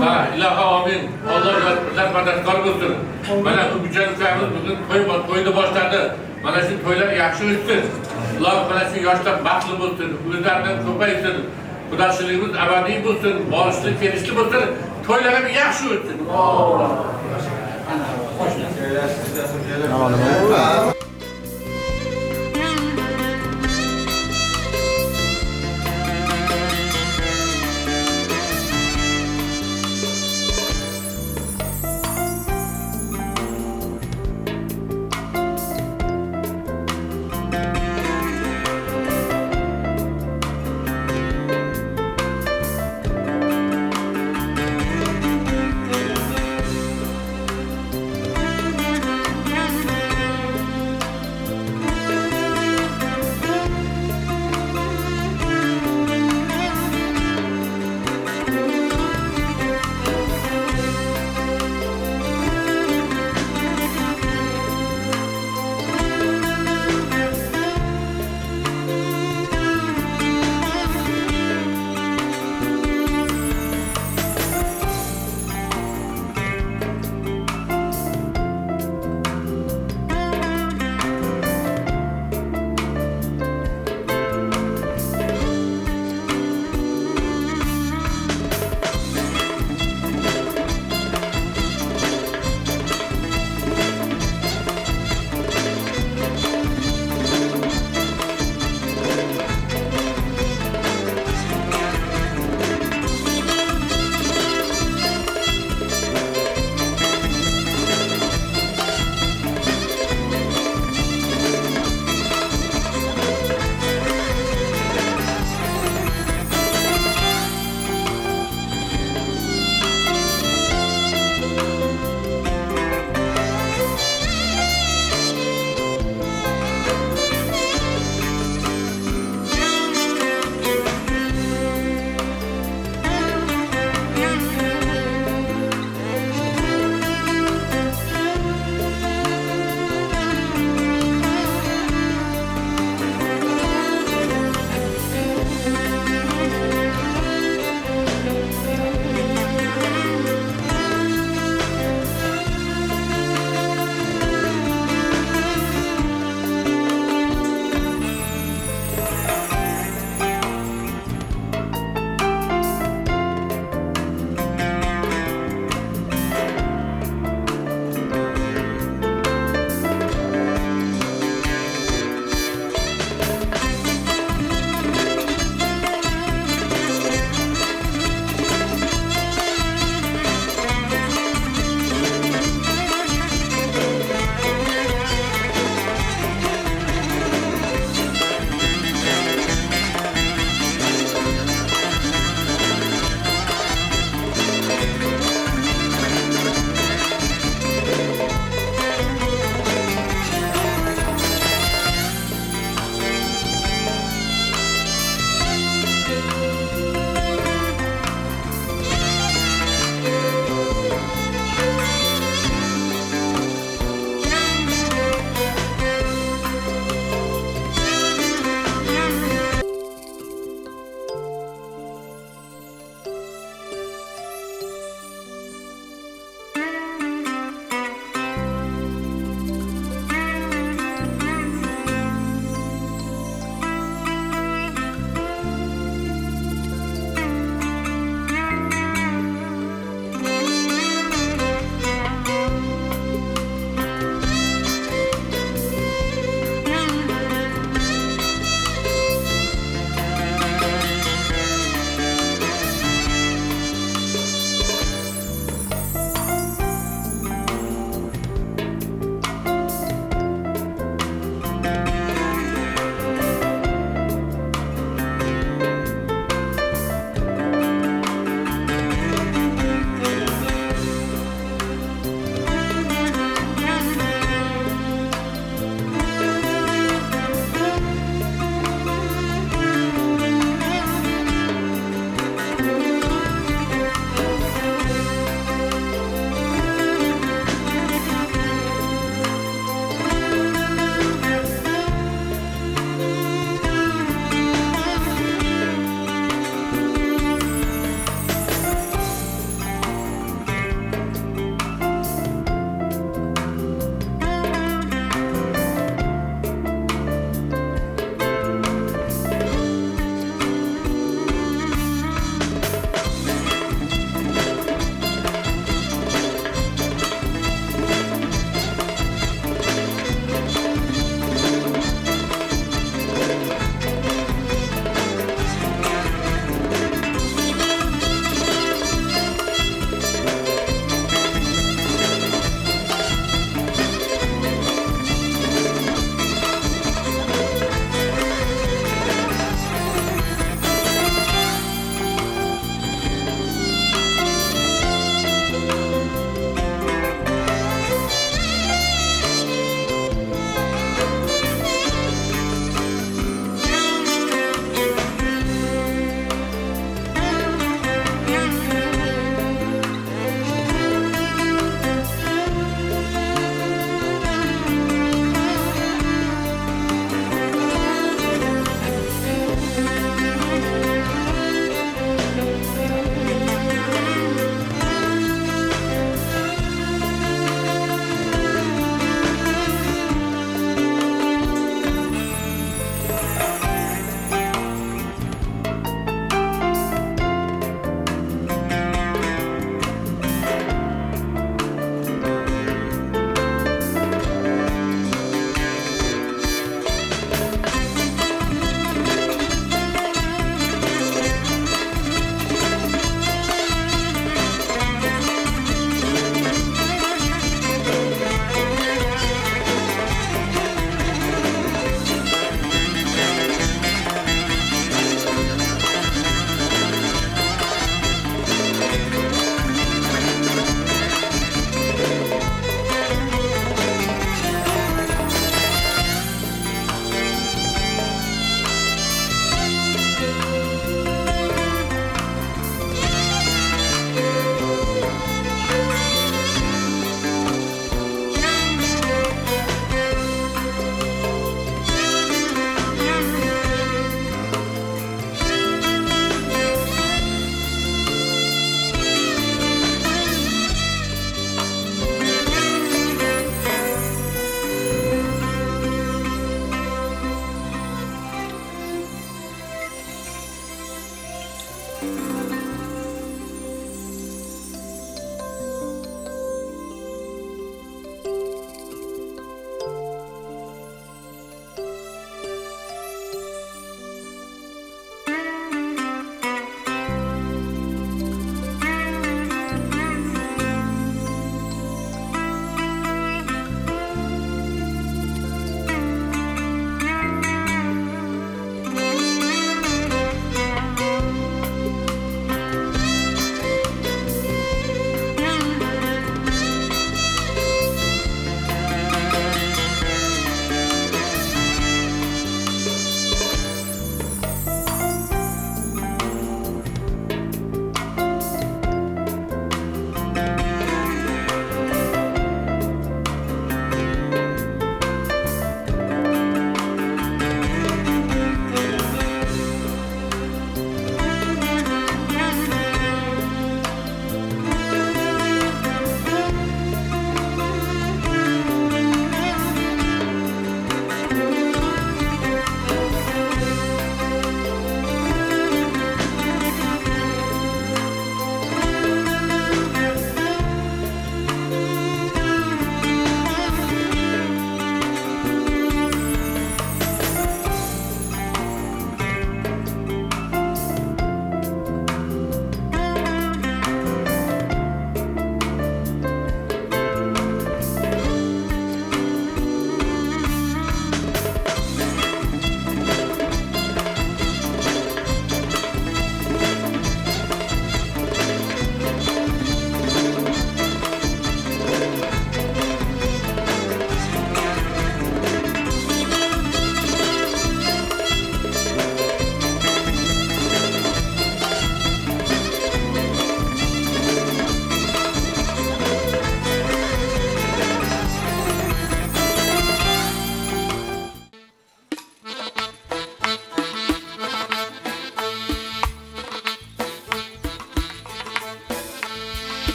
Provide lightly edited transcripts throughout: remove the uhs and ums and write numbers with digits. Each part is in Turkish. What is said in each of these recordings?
Ha, ilahe amin. Allah yardımcılar madadkar olsun. Mana bu güzel ülkemiz bugün toyda başladı. Mana şu toylar yaxşı ötsün. Allah mana şu yaşlar baxtli bo'lsin, o'zlaridan ko'paysin. Xudoshligimiz abadiy bo'lsin, borishli kelishli bo'lsin. Toylar ham yaxshi o'tsin.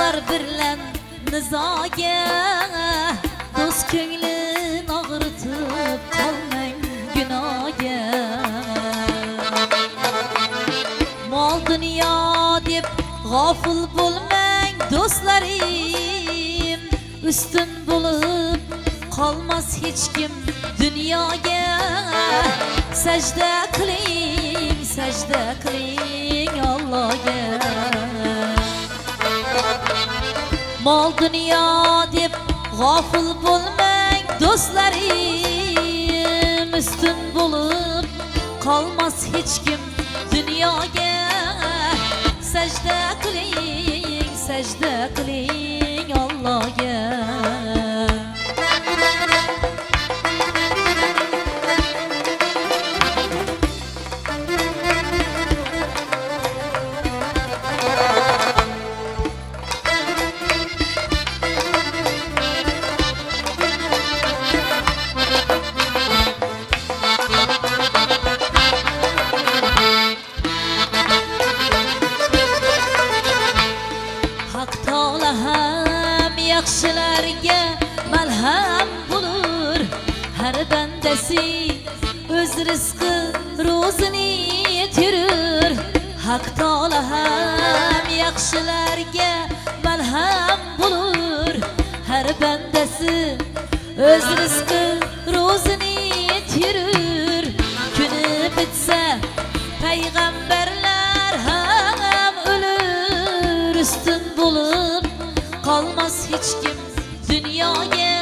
dostlar birlen nizoga, do'st ko'nglin og'ritib qolmang gunohga. Mol dunyo deb g'ofil bo'lmang do'stlarim, ustun bo'lib qolmas hech kim dunyoga. Sajda qiling Allohga. Mol dunyo deb g'ofil bo'lmang do'stlarim, ustun bo'lib qolmas hech kim dunyoga. Sajda qiling Allohga. Yaxshilarga malham bo'lur, har bandasi o'z rizqi ro'zini terur. Haq Taolo ham yaxshilarga malham bo'lur, har bandasi o'z rizqi ro'zini terur. Kuni bitsa payg'ambarlar ham o'lur, ustun bo'lib qolmas hech kim dunyoga.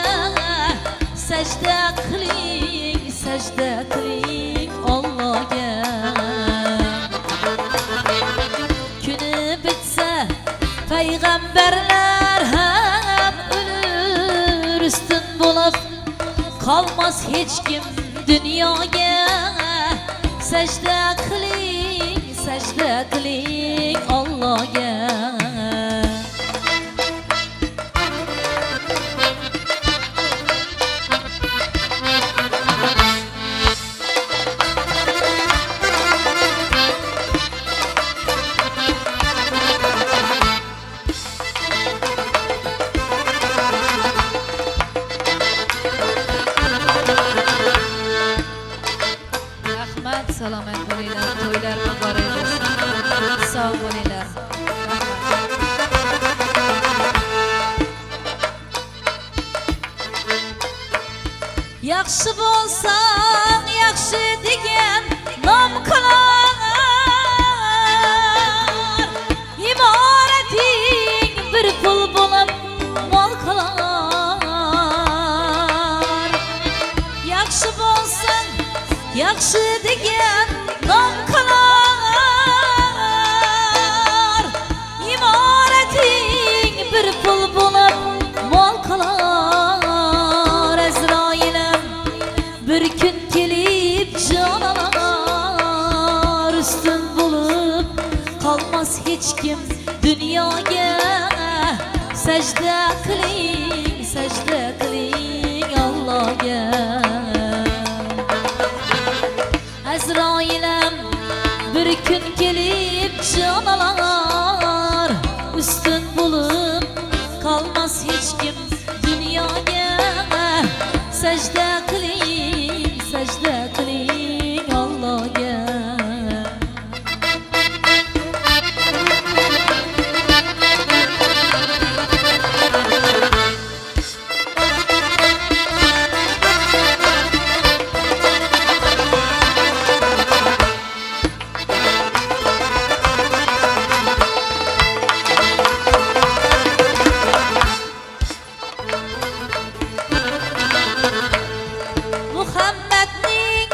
Sajda qiling Allohga. Kuni bitsa payg'ambarlar ham o'lur, ustun bo'lib qolmas hech kim dunyoga. Sajda qiling Allohga. Salomat bo'linglar, to'ylar muborak bo'lsin. Sog' bo'linglar. Yaxshi bo'lsang, yaxshi degan nom qilar. Imorating bir pul bo'lib mol qilar. Yaxshi bo'lsang, yaxshi degan nom qilar. Imorating bir pul bo'lib mol qilar. Azroilim bir kun kelib jon olar, ustun bo'lib qolmas hech kim dunyoga. Sajda qiling Allohga. Azroilim bir kun kelib jon olar, ustun bo'lib qolmas hech kim dunyoga. Sajda qiling Allohga. Muhammadning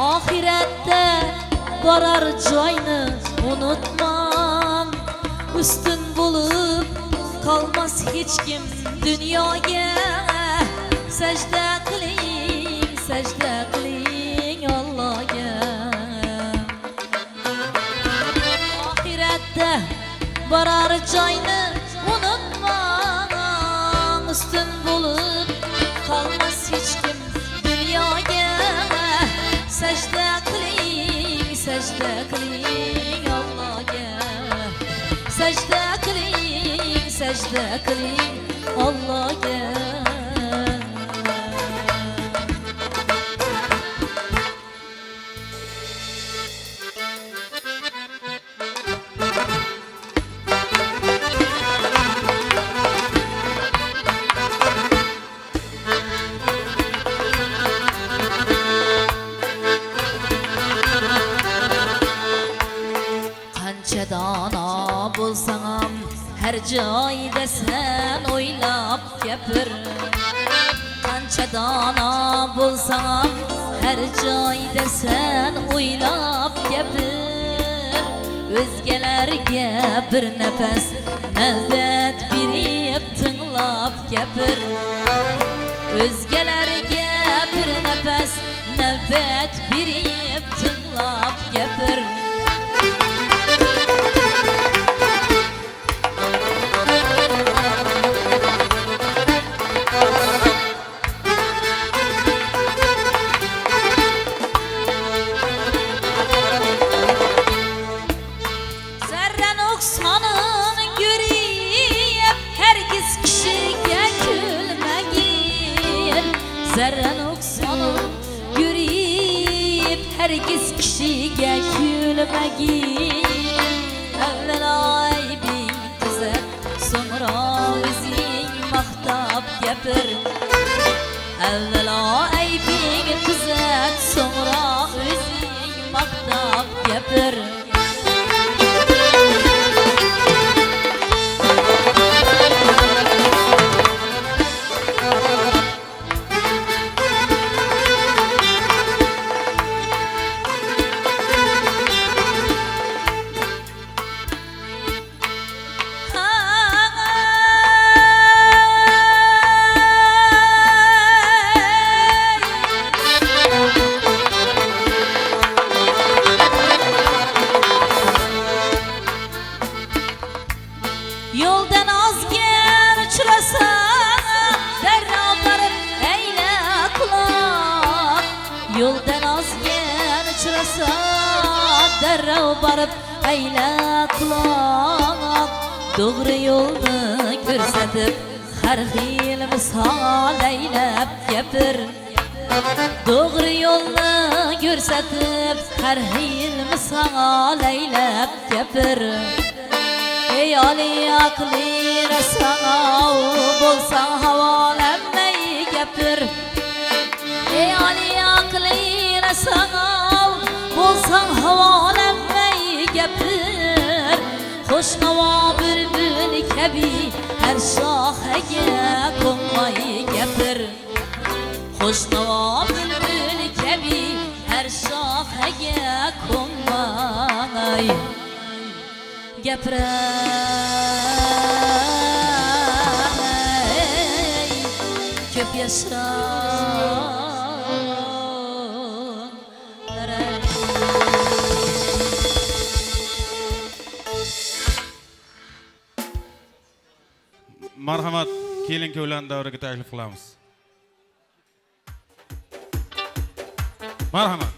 Ahirette varar joyni unutmam. Üstün bulup kalmaz hiç kim dünyaya. Secde kıling Allah'a. Ahirette varar joyni unutmam. Üstün bulup kalmaz hiç kim dünyaya. Secde kıling Allah'a. Secde kıling Allah'a. Qancha dona bo'lsam her joyda sen o'ylab gapir. Qancha dona bo'lsam her joyda sen o'ylab gapir. O'zgalarga bir nafas navbat berib tinglab gapir. O'zgalarga bir nafas navbat berib tinglab gapir. Zarra noksanın görüp herkes kişiye gülmegin. Zarra noksanın görüp herkes kişiye gülmegin. Evvela aybin tuzat, sonra o'zing maqtab gapir. Evvela aybin tuzat, sonra o'zing maqtab gapir. Yoldan azgen uçurasa derra barıp eyle kulak. Yoldan azgen uçurasa derra barıp eyle kulak. Doğru yolunu görsatip her xil misal eylep gapir. Doğru yolunu görsatip her xil misal eylep gapir. Ey Ali akli sana bolsan havalanmay gapir. Ey Ali akli sana bolsan havalanmay gapir. Hoşnava bülbül kabi her şahaga konmay gapir. Hoşnava bülbül kabi her şahaga konmay gapray. Köp yaşan Marhamat, kelin köylen davraga taklif qilamiz. Marhamat.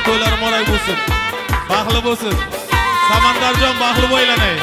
to'ylarim mo'ray bo'lsin. Baxtli bo'lsin. Samandarjon baxtli bo'ylanay.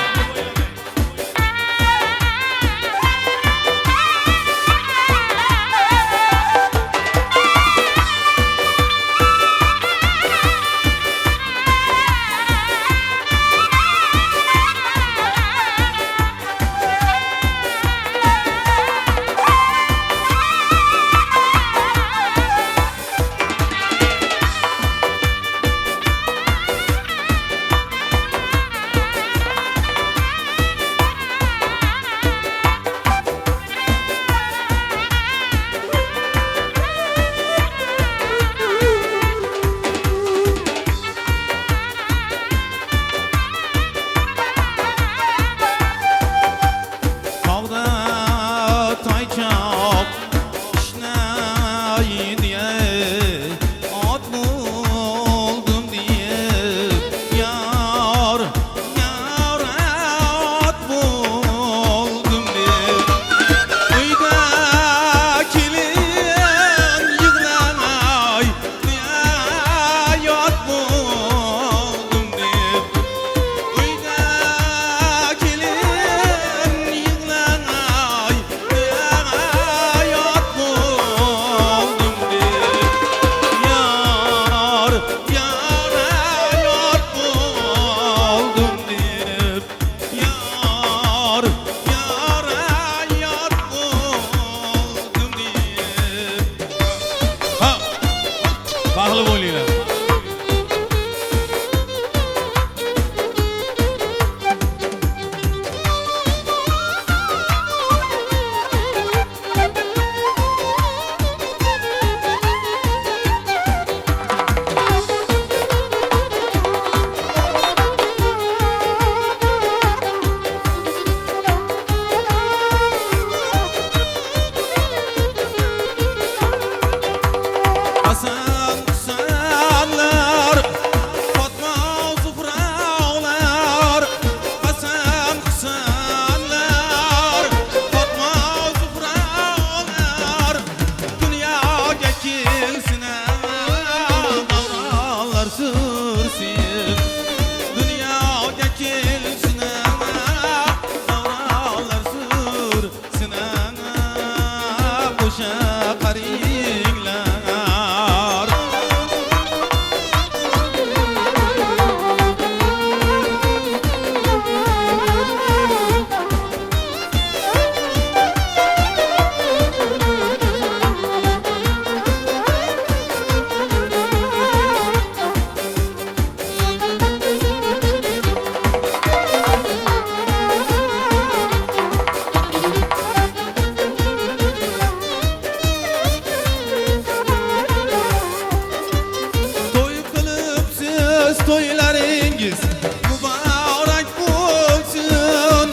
Toylaringiz mübarek olsun.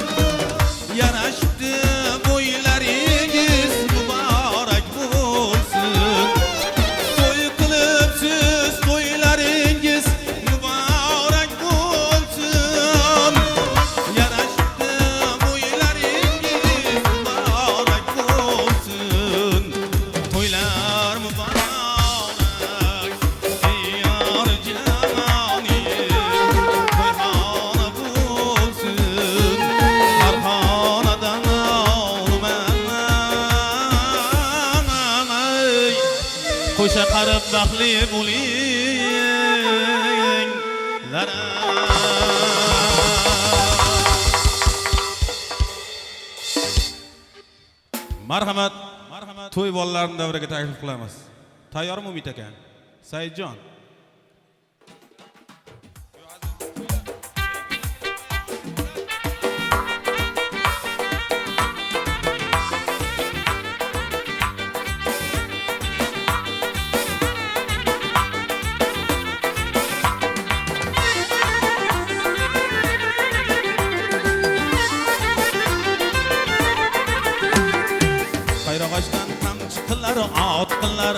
Yaraştı boylaringiz mübarek olsun. Toy kılıp siz toylaringiz mübarek olsun. Yaraştı boylaringiz mübarek olsun. Toylar mübarek. Koşa qarab baxtli bo'linglar. Marhamat, to'y bolalarini davraga taklif qilamiz. Tayyormi Umid aka? Saidjon. Qayrag'ochdan tamchi qillar ot qillar.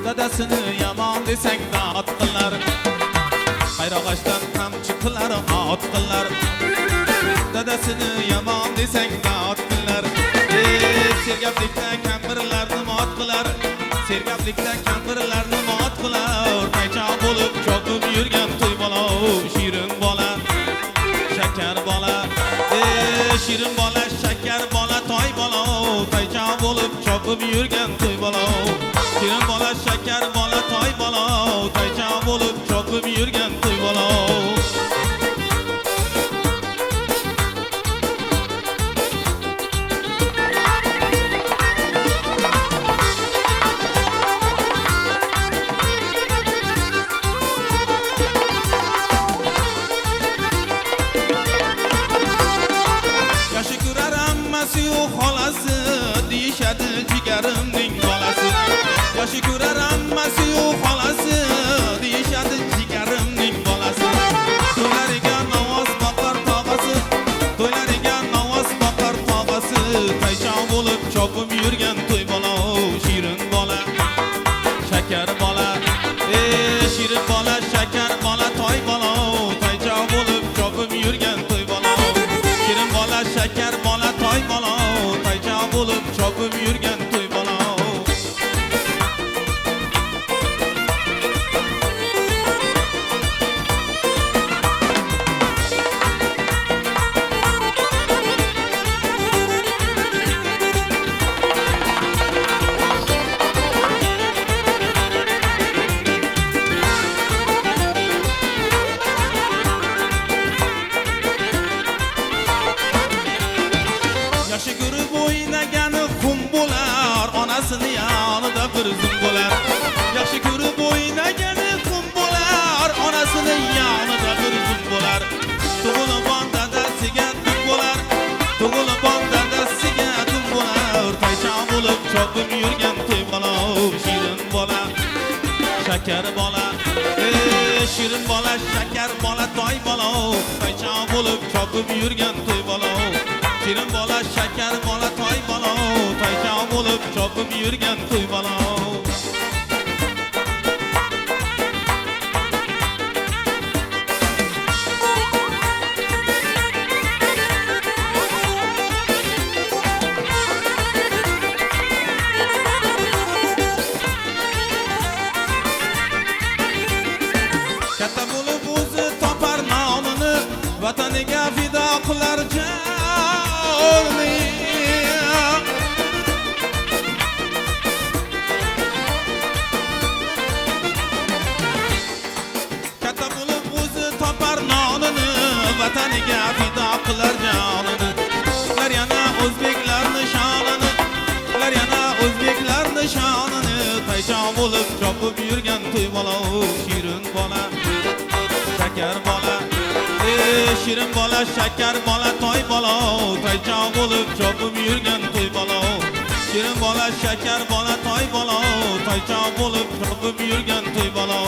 Dadasini yomon desang dod qillar. Qayrag'ochdan tamchi qillar ot qillar. Dadasini yomon desang dod qillar. Sergaplikda kampirlarni mot qilar. Sergaplikda kampirlarni mot qilar. Qaychoq cho'qib yurgan to'y bola shirin bola shakar bola toy bola toycha bo'lib cho'qib yurgan to'y bola Yaşı ko'rar ammasi yu xolasi deyishadi jigarimning bolasi Yaşı ko'rar ammasi yu xolasi deyishadi jigarimning bolasi To'ylariga namoz boqar tog'asi To'ylariga namoz boqar tog'asi Taycha bo'lib chopib yurgan to'y bola shirin bola shakar bola shirin bola shakar bola toy bola Taycha bo'lib chopib yurgan to'y bola shirin bola shakar bola toy bola taycha bo'lib chopib yurgan to'y bola Yaşı ko'rib o'ynagani xum bo'lar onasini yonida bir zum bo'lar Yaxshi ko'rib o'ynagani xum bo'lar onasini yonida bir zum bo'lar Tug'ilibon dadasiga dum bo'lar Tug'ilibon dadasiga dum bo'lar Taycha bo'lib chopib yurgan to'y bola shirin bola shakar bola shirin bola shakar bola toy bola Taycha bo'lib chopib yurgan to'y bola shirin bola shakar bola toy bola taycha bo'lib chopib yurgan to'y bola katta bo'lib o'zi topar nonini vataniga fido qilar katta bo'lib o'zi topar nonini vataniga fido qilar jonini ular yana o'zbeklarni shonini ular yana o'zbeklarni shonini taycha bo'lib chopib yurgan to'y bola shirin bola shakar bola shirin bola shakar bola toy bola taycha bo'lib chopib yurgan to'y bola shirin bola shakar bola toy bola taycha bo'lib chopib yurgan to'y bola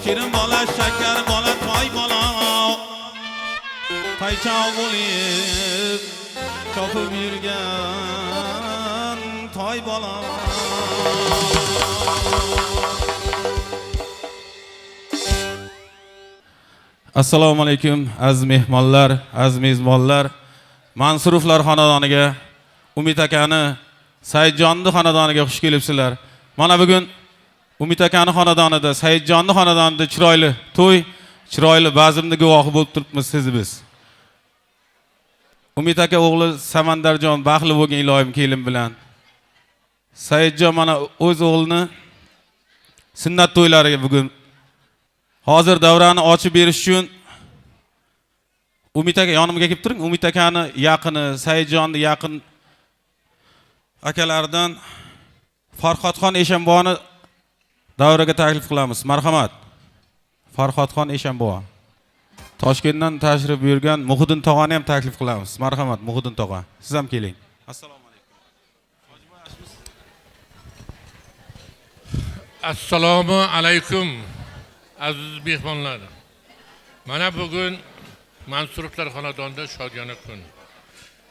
shirin bola shakar bola toy bola taycha bo'lib chopib yurgan toy bola Assalomu alaykum aziz mehmonlar, aziz mezbonlar. Mansurovlar xonadoniga, Umid akani, Saidjonning xonadoniga xush kelibsizlar. Mana bugun Umid akani xonadonida, Saidjonning xonadonida chiroyli to'y, chiroyli bazmni guvohi bo'lib turibmiz siz biz. Umid aka o'g'li Samandarjon baxtli bo'lgan iloyim kelin bilan. Saidjon mana o'z o'g'lini sunnat to'ylariga bugun hozir davrani ochib berish uchun Umid aka yonimga kelib turing. Umid akani yaqini, Saidjonni yaqin akalaridan Farhodxon Eshonboyni davraga taklif qilamiz. Marhamat. Farhodxon Eshonboy. Toshkentdan tashrif buyurgan Muhiddin tog'ani ham taklif qilamiz. Marhamat Muhiddin tog'a. Siz ham keling. Assalomu alaykum. Assalomu alaykum aziz mehmonlar. Mana bugun Mansurovlar xonadonida shodiyona kun.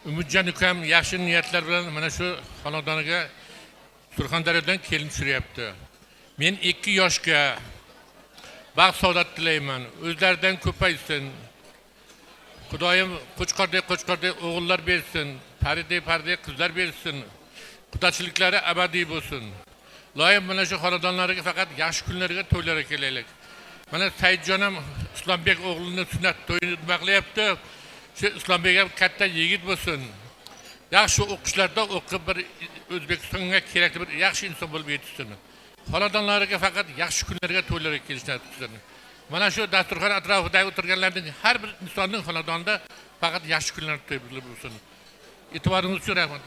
Umidjon ukam yaxshi niyatlar bilan mana shu xonadoniga Surxondaryodan kelin tushiryapti. Men 2 yoshga baxt saodat tilayman. O'zlaridan ko'paysin. Xudoyim qo'chqordek o'g'illar bersin. Pardek qizlar bersin. Qudachiliklari abadiy bo'lsin. Loyim mana shu xonadonlarga faqat yaxshi kunlarga to'ylarga kelaylik. Mana Saidjon ham Islombek o'g'lini sunnat to'yini qilyapti. Shu Islombek ham katta yigit bo'lsin. Yaxshi o'qishlarda o'qib bir O'zbekistonga kerakli bir yaxshi inson bo'lib yetishsin. Xonadonlariga faqat yaxshi kunlarga, to'ylarga kelishni tutsin. Mana shu dasturxon atrofida o'tirganlarning har bir insonning xonadonida faqat yaxshi kunlar to'y bo'lsin. E'tiboringiz uchun rahmat.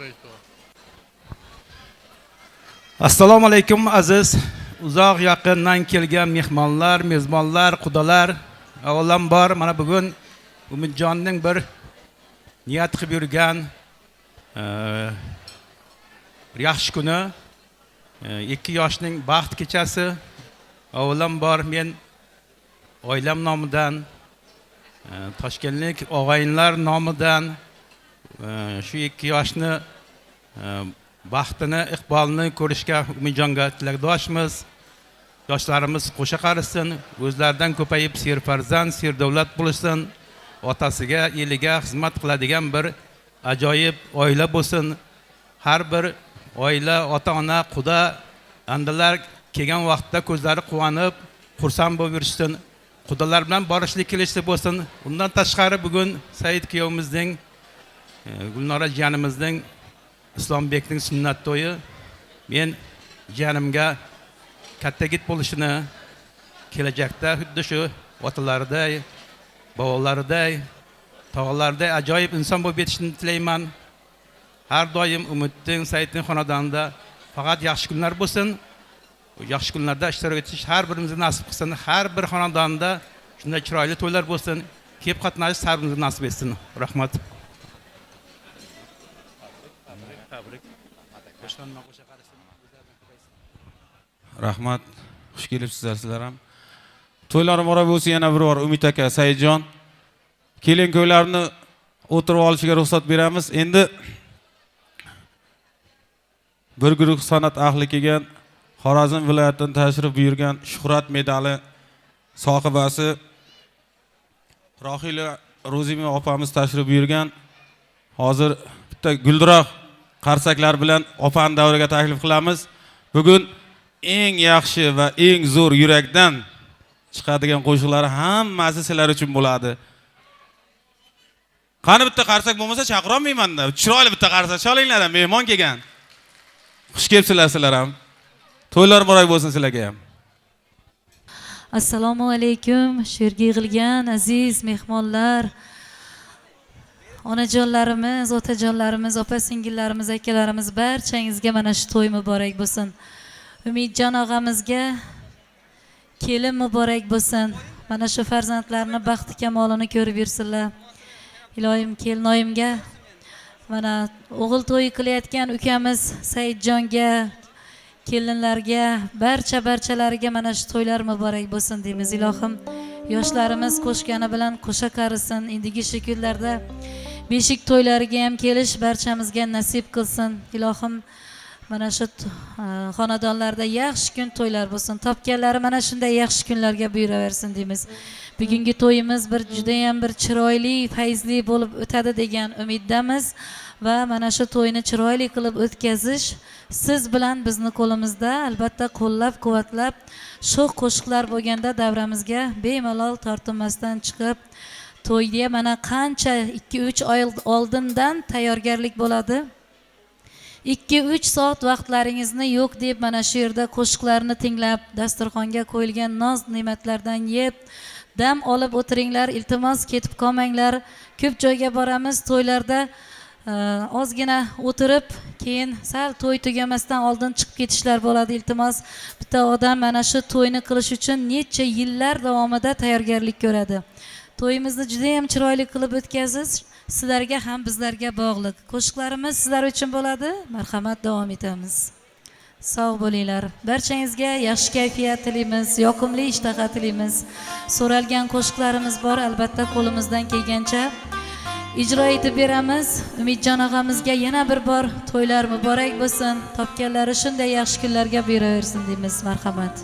Assalomu alaykum aziz uzoq yaqindan kelgan mehmonlar, mezbonlar, qudalar. Avvalambor mana bugun Umidjonning bir niyat qilib yurgan yaxshi kuni, 2 yoshning baxt kechasi. Avvalambor men oilam nomidan, Toshkentlik og'ayinlar nomidan shu 2 yoshni baxtini, iqbolini ko'rishga Umidjonga tilakdoshmiz. Yoshlarimiz qo'sha qarisin, o'zlaridan ko'payib serfarzand, serdavlat bo'lsin, otasiga, eliga xizmat qiladigan bir ajoyib oila bo'lsin. Har bir oila, ota-ona, quda, andalar kelgan vaqtda ko'zlari quvonib, xursand bo'lib yurishsin. Qudalar bilan borishlik kelishli bo'lsin. Undan tashqari bugun Said kuyovimizning, Gulnora jiyanimizning, Islombekning sunnat to'yi. Men jiyanimga katta yigit bo'lishini, kelajakda xuddi shu otalariday, bobolariday, tog'alariday ajoyib inson bo'lib yetishini tilayman. Har doim Umidning, Saidning xonadonida faqat yaxshi kunlar bo'lsin. Yaxshi kunlarda ishtirok etish har birimizga nasib qilsin. Har bir xonadonda shunday chiroyli to'ylar bo'lsin. Kelib qatnashish har birimizga nasib etsin. Rahmat. Rahmat. Xush kelibsizlar sizlar ham. To'ylar muborak bo'lsin yana bir bor Umid aka, Saidjon. Kelin ko'ylarni o'tirib olishiga ruxsat beramiz. Endi bir guruh san'at ahli kelgan, Xorazm viloyatidan tashrif buyurgan Shuhrat medali sohibasi Rohila Ro'zima opamiz tashrif buyurgan. Hozir bitta guldiroq qarsaklar bilan opani davriga taklif qilamiz. Bugun eng yaxshi va eng zo'r yurakdan chiqadigan qo'shiqlar hammasi sizlar uchun bo'ladi. Qani bitta qarsak bo'lmasa chaqira olmayman-da. Chiroyli bitta qarsak cholinglar, mehmon kelgan. Xush kelibsizlar sizlar ham. To'ylar muborak bo'lsin sizlarga ham. Assalomu alaykum, sherga yig'ilgan aziz mehmonlar. Onajonlarimiz, otajonlarimiz, opa-singillarimiz, akalarimiz barchangizga mana shu to'y muborak bo'lsin. Umidjon og'amizga kelin muborak bo'lsin. Mana shu farzandlarni baxti kamolini ko'rib yursinlar. Ilohim kelinoyimga, mana o'g'il to'yi qilayotgan ukamiz Saidjonga, kelinlarga, barchalariga mana shu to'ylar muborak bo'lsin deymiz. Ilohim yoshlarimiz qo'shgani bilan qo'sha qarisin. Indigi shu kunlarda beshik to'ylariga ham kelish barchamizga nasib qilsin. Ilohim mana shu xonadonlarda yaxshi kun to'ylar bo'lsin. Topganlari mana shunday yaxshi kunlarga buyuraversin deymiz. Bugungi to'yimiz juda ham bir chiroyli, fayzli bo'lib o'tadi degan umiddamiz va mana shu to'yni chiroyli qilib o'tkazish siz bilan bizni qo'limizda. Albatta qo'llab-quvvatlab sho'x qo'shiqlar bo'lganda davramizga bemalol tortinmasdan chiqib to'yga mana qancha 2-3 oy oldindan tayyorgarlik bo'ladi. 2-3 soat vaqtlaringizni yo'q deb mana shu yerda qo'shiqlarni tinglab, dasturxonga qo'yilgan noz ne'matlardan yeb, dam olib o'tiringlar. Iltimos ketib qolmanglar. Ko'p joyga boramiz to'ylarda ozgina o'tirib, keyin sal to'y tugamasdan oldin chiqib ketishlar bo'ladi. Iltimos, bitta odam mana shu to'yni qilish uchun necha yillar davomida tayyorgarlik ko'radi. To'yimizni juda ham chiroyli qilib o'tkazish sizlarga ham bizlarga bog'liq. Qo'shiqlarimiz sizlar uchun bo'ladi. Marhamat, davom etamiz. Sog' bo'linglar. Barchangizga yaxshi kayfiyat tilaymiz, yoqimli ishtaha tilaymiz. So'ralgan qo'shiqlarimiz bor, albatta qo'limizdan kelgancha ijro etib beramiz. Umidjon og'amizga yana bir bor to'ylar muborak bo'lsin. Topganlari shunday yaxshi kunlarga buyuraversin deymiz. Marhamat.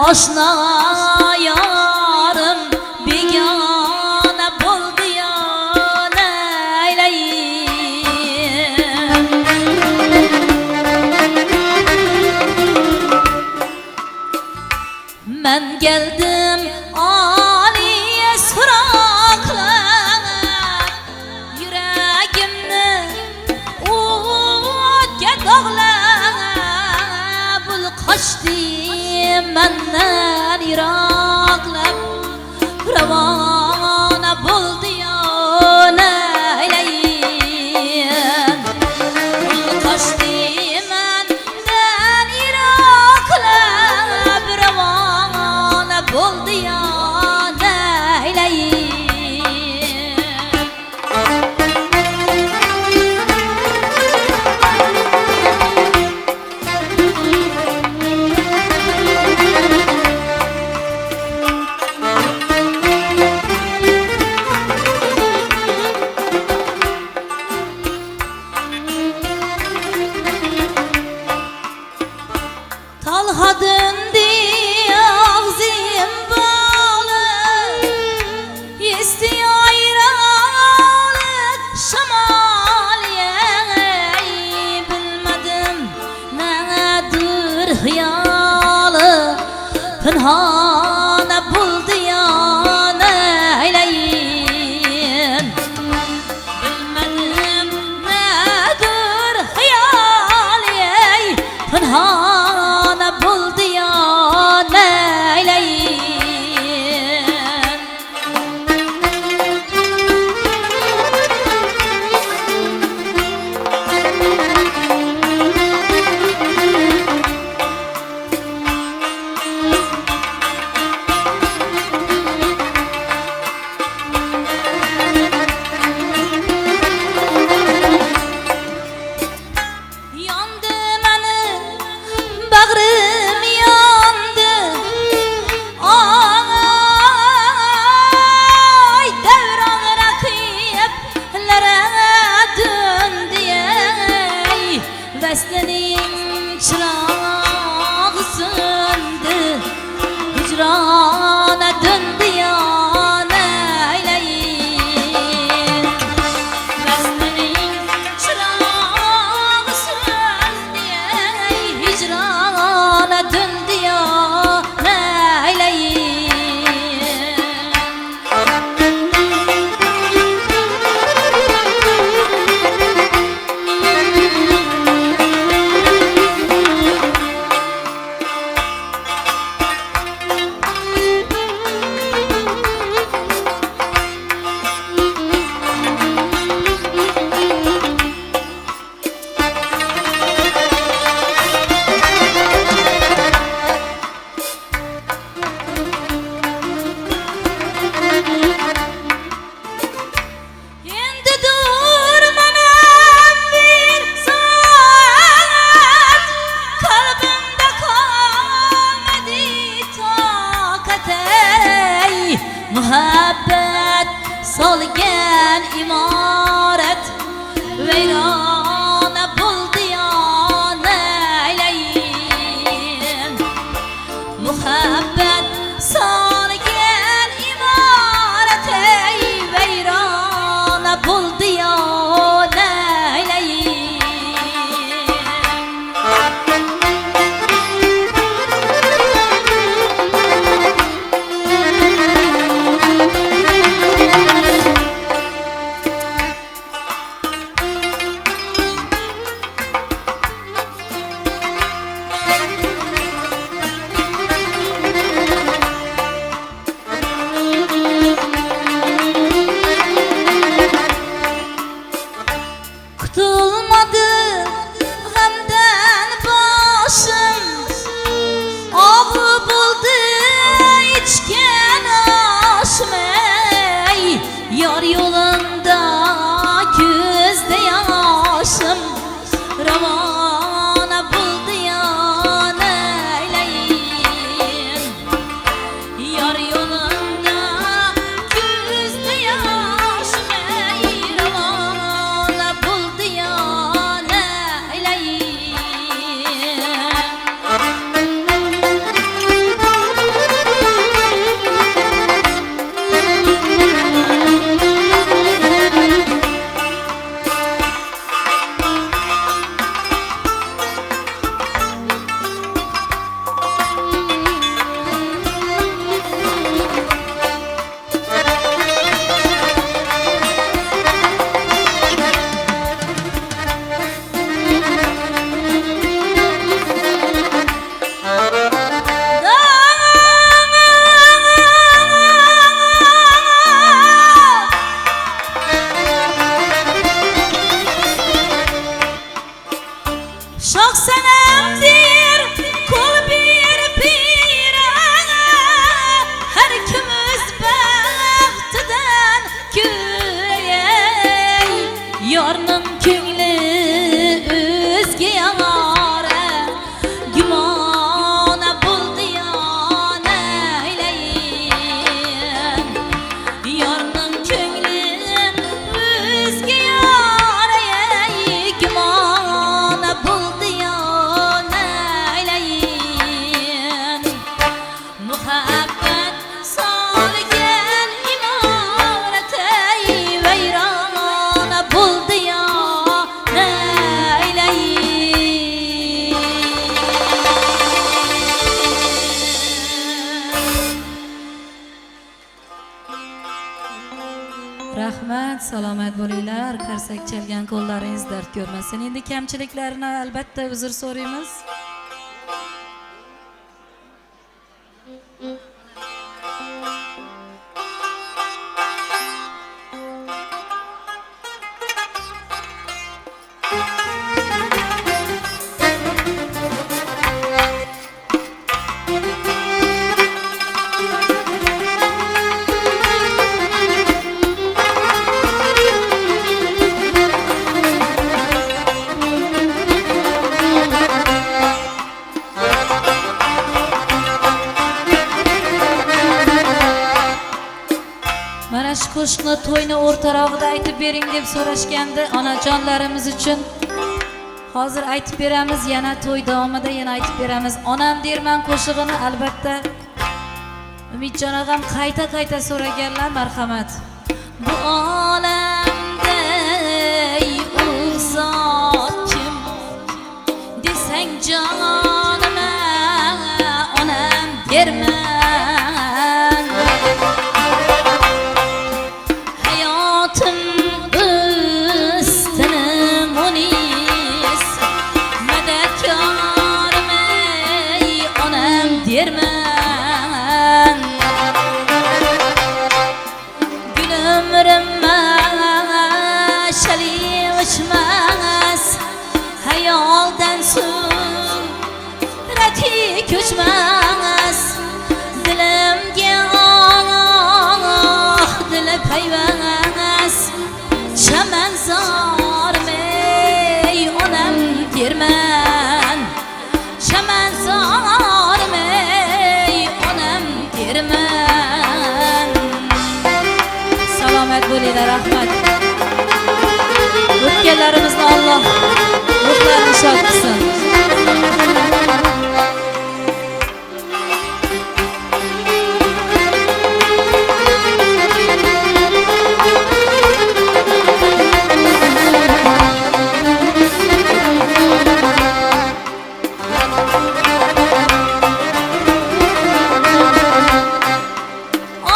Aşna yarım begane buldu ya neyleyim. Ben geldim aliye surakla, yüreğimni o'tga dog'lab, bul qochdi menden yiroqlab, ravona bo'ldi yo neyleyim. Bul qochdi menden yiroqlab, ravona bo'ldi yo neyleyim. Talha döndü ağzım bağlı, istiyor ayrılık şamaliye. Bilmedim nedir hıyalı, pınhana buldu ya neyleyim. Bilmedim nedir hıyali, pınhana buldu ya neyleyim. Yandı benim bağrım yandı, ay devran rakiplere döndü ey. Veslenin çırağı söndü, hicrana döndü ya neyleyim. Veslenin çırağı söndü ey, hicrana döndü ya neyleyim. Endi dur menem bir saat, kalbimde kalmadı takat ey. Muhabbet solgan imaret, veyrana buldu ya neyleyim. Muhabbet solgan imaret ey, veyrana buldu ya neyleyim. Rahmat, salomat bo'linglar. Qarsak chalgan qo'llaringiz dard ko'rmasin. Endi kamchiliklarni albatta uzr so'raymiz. Mana shu qo'shiqni to'yni o'rtarog'ida aytib bering deb so'rashganda onajonlarimiz uchun hozir aytib beramiz, yana to'y davomida yana aytib beramiz. Onam derman qo'shig'ini albatta Umidjon og'am qayta so'raganlar, marhamat. Bu olamda uzot kim desang jonima onam derman. Hayoldan surati ko'chmas dilimga dili payvas chaman zormay onam derman chaman zormay onam derman. Salomat bo'linglar, rahmat. O'tganlarimizni Alloh ruhlarini shod qilsin.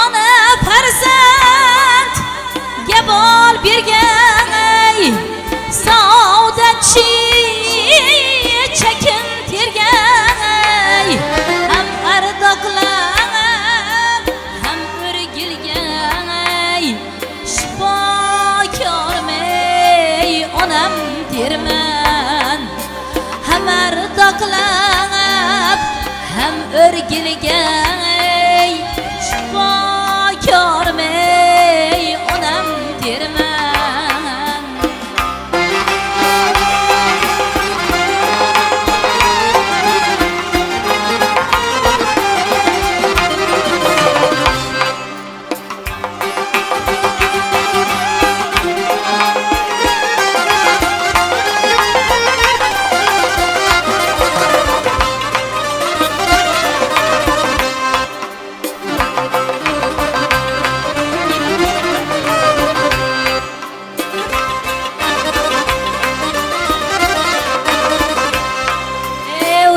Ona farzandga bol bergan saodatchi chekin tergan ham ardoqlab ham o'rgilgan shifokormay onam derman ham ardoqlab ham o'rgilgan shifokormay onam derman.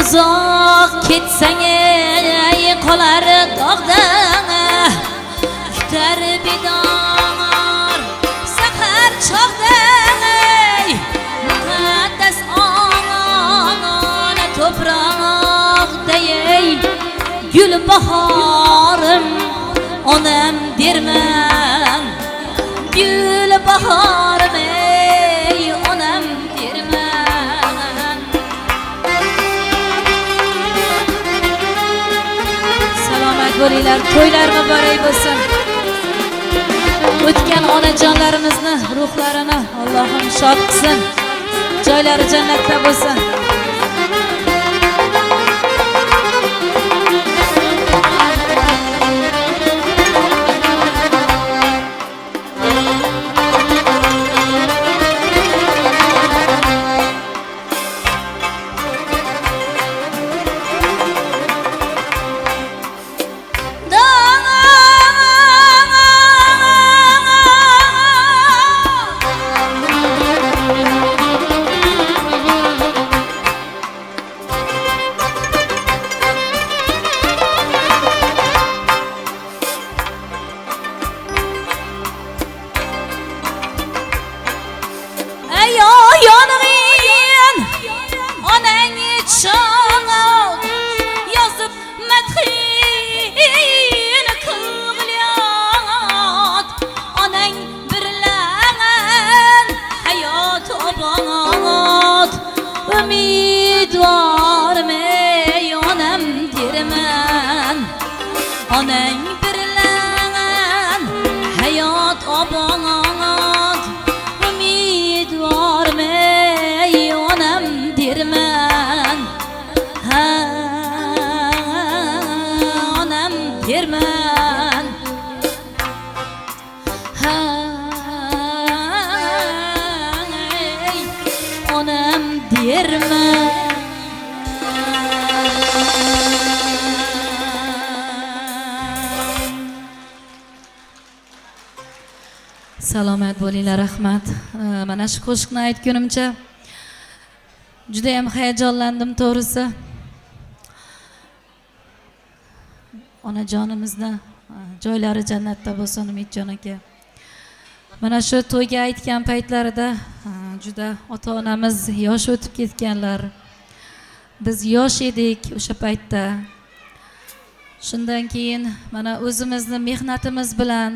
Uzoq ketsang qolar dog'da kutar bidor sahar chog'da muqaddas ona to'proqda gul bahorim onam derman gul bahorim onam derman. Salomat bo'linglar, to'ylar muborak bo'lsin. O'tgan onajonlarimizni ruhlarini Allohim shod qilsin, joylari jannatda bo'lsin. berme. Salomat bo'linglar, rahmat. Mana shu qo'shiqni aytgunimcha juda ham hayajonlandim to'g'risi. Onajonimizni joylari jannatda bo'lsin, Umidjon aka. Mana shu to'yga aytgan paytlarida juda ota-onamiz yosh o'tib ketganlar. Biz yosh edik o'sha paytda. Shundan keyin mana o'zimizni mehnatimiz bilan,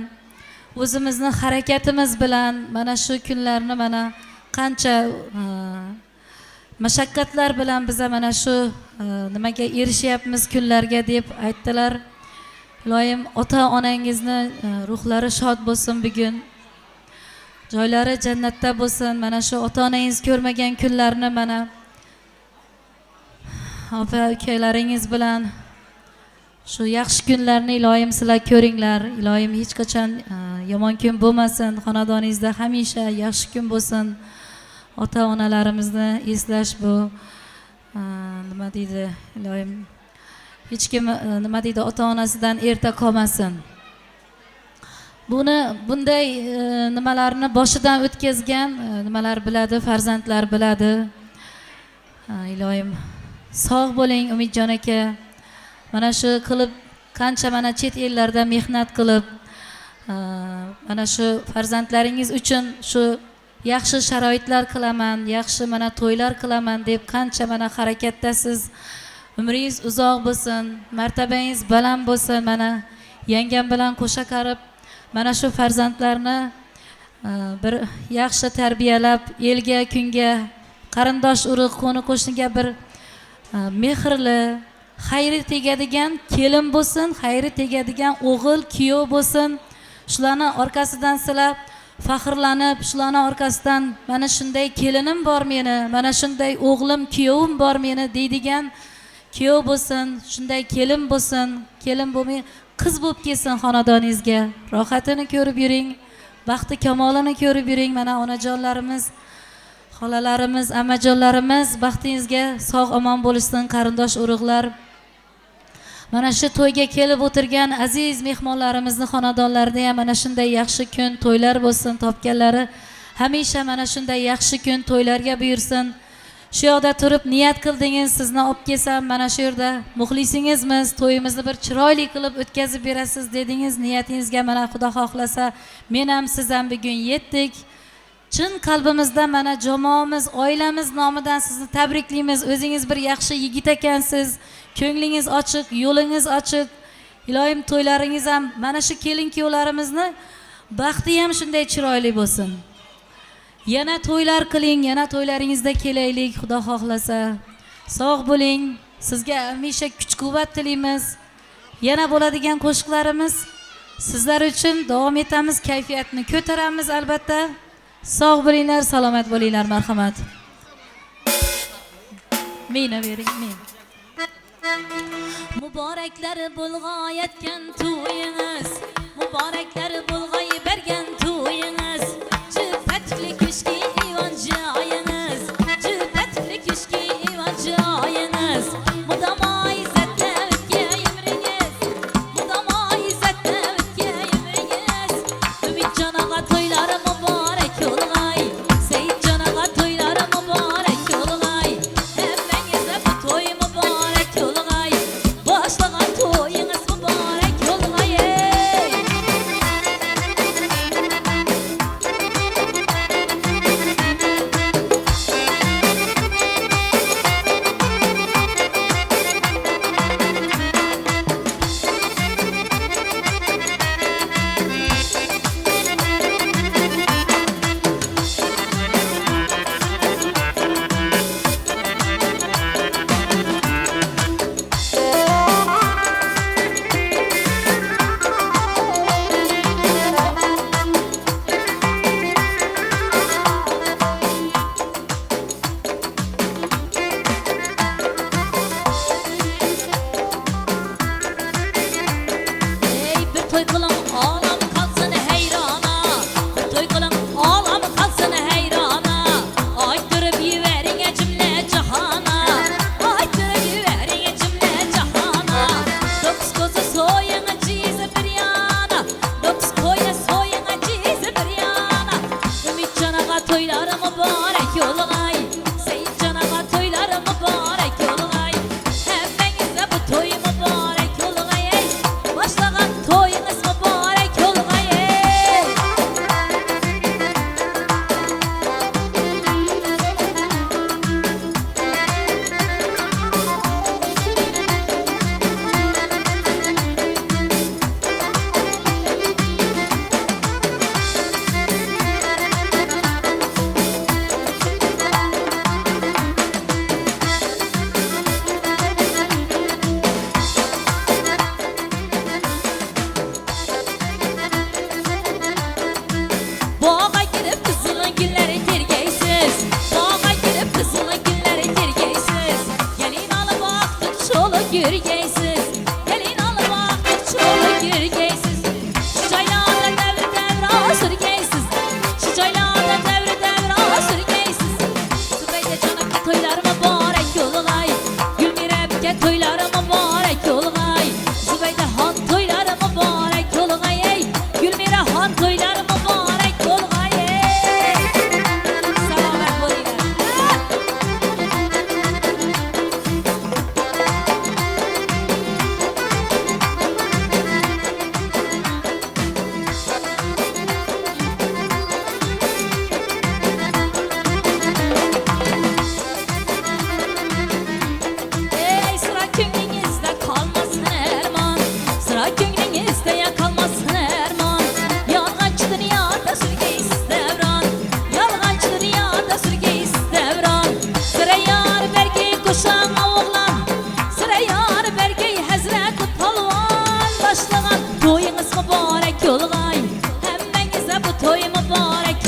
o'zimizni harakatimiz bilan mana shu kunlarni mana qancha mashaqqatlar bilan biza mana shu nimaga erishyapmiz kunlarga deb aytdilar. Iloyim ota-onangizni ruhlari shod bo'lsin bugun. Joylari jannatda bo'lsin. Mana shu ota-onangiz ko'rmagan kunlarni mana opa ukalaringiz bilan shu yaxshi kunlarni iloyim sizlar ko'ringlar. Iloyim hech qachon yomon kun bo'lmasin. Xonadoningizda hamisha yaxshi kun bo'lsin. Ota-onalarimizni eslash bu nima deydi? Iloyim hech kim nima deydi, ota-onasidan erta qolmasin. Bunday nimalarni boshidan o'tkazgan nimalar biladi, farzandlar biladi. Iloyim sog' bo'ling Umidjon aka. Mana shu qilib qancha mana chet ellarda mehnat qilib mana shu farzandlaringiz uchun shu yaxshi sharoitlar qilaman, yaxshi mana to'ylar qilaman deb qancha mana harakatdasiz. Umringiz uzoq bo'lsin, martabangiz baland bo'lsin. Mana yangam bilan qo'sha qarib mana shu farzandlarni bir yaxshi tarbiyalab, elga, kunga, qarindosh urug', qo'ni qo'shniga bir mehrli, xayri tegadigan kelin bo'lsin, xayri tegadigan o'g'il, kuyov bo'lsin. Shularning orqasidan sizlar faxrlanib, shularning orqasidan mana shunday kelinim bor meni, mana shunday o'g'lim, kuyovim bor meni deydigan kuyov bo'lsin, shunday kelin bo'lsin. Kelin bo'lmay qiz bo'lib kelsin xonadoningizga. Rohatini ko'rib yuring, baxti kamolini ko'rib yuring. Mana onajonlarimiz, xolalarimiz, amajonlarimiz baxtingizga sog' omon bo'lishsin, qarindosh urug'lar. Mana shu to'yga kelib o'tirgan aziz mehmonlarimizni xonadonlarida ham mana shunday yaxshi kun, to'ylar bo'lsin, topganlari hamisha mana shunday yaxshi kun, to'ylarga buyursin. Shu yoqda turib niyat qildingiz, sizni olib kelsam, mana shu yerda muxlisingizmiz, to'yimizni bir chiroyli qilib o'tkazib berasiz dedingiz. Niyatingizga mana Xudo xohlasa men ham siz ham bugun yetdik. Chin qalbimizdan mana jamoamiz, oilamiz nomidan sizni tabriklaymiz. O'zingiz bir yaxshi yigit ekansiz. Ko'nglingiz ochiq, yo'lingiz ochiq. Iloyim to'ylaringiz ham mana shu kelin-kuyovlarimizni baxti ham shunday chiroyli bo'lsin. Yana to'ylar qiling, yana to'ylaringizda kelaylik, Xudo xohlasa. Sog' bo'ling. Sizga hamisha kuch-quvvat tilaymiz. Yana bo'ladigan qo'shiqlarimiz sizlar uchun davom etamiz, kayfiyatni ko'taramiz albatta. Sog' bo'linglar, salomat bo'linglar, marhamat. Meni bering, men. Muboraklari bulg'ayotgan to'yingiz, muboraklari bulg'ay bergan to'yingiz. Jufatli kushki ivan joyingiz, jufatli kushki ivan joyingiz. Mudamo izzatda o'tgan umringiz, mudamo izzatda o'tgan umringiz. Umidjon og'a to'ylari muborak bo'lg'ay, Saidjon og'a to'ylari muborak bo'lg'ay. Hammangizga bu to'y muborak bo'lg'ay, boshlagan to'yingiz muborak bo'lg'ay.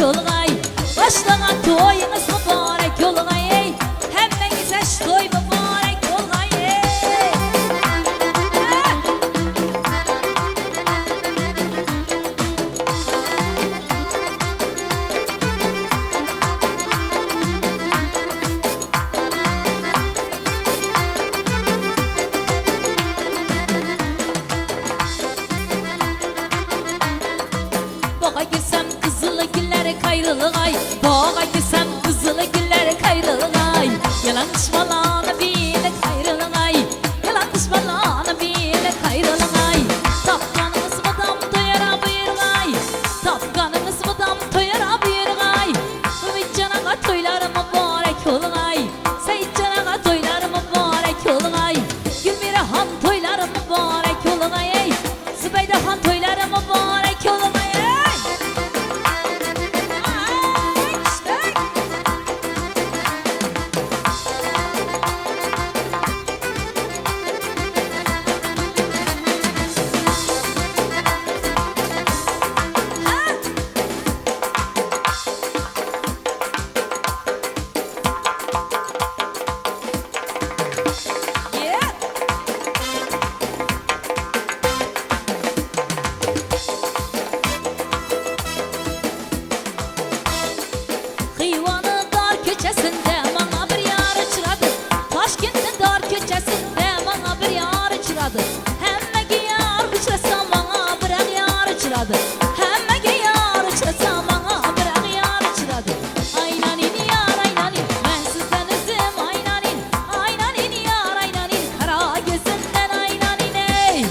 olgay. Başlagan toyunuz mübarek olgay. Hemmenize şu toy mübarek olgay. Bağa girsem kızılı gülleri kayrılıgay. Bağa girsem kızılı gülleri kayrılıgay. Yalan düşmanı bile kayrılıgay. Yalan düşmanı bile kayrılıgay. Tapkanımız madam toyara buyurgay. Tapkanımız madam toyara buyurgay. Ümit canağa toyları mübarek olgay. Seyit canağa toyları mübarek olgay. Gülmire han toyları mübarek olgay. Zübeyde han toyları mübarek olgay. Yeah. Xiyvanı dar köçesinde bana bir yar uçradı. Toshkent'in dar köçesinde bana bir yar uçradı. Hemmege yar uçrasa bana bir yar uçradı. Hemmege yar uçrasa bana bir yar uçradı. Aynanin yar aynanin, ben sizden üzüm aynanin. Aynanin yar aynanin, kara gözünden aynanin ey.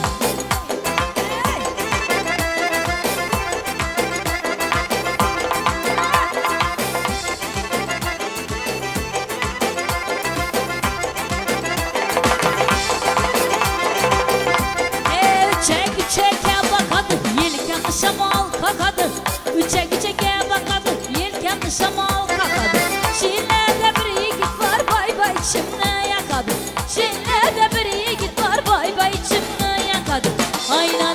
Üçek üçeke bakadı, yelken şamal kakadı. Üçek üçeke bakadı, yelken şamal kakadı. Şillerde bir yigit var, bay bay içimne yakadı. Şillerde bir yigit var, bay bay içimne yakadı. Aynan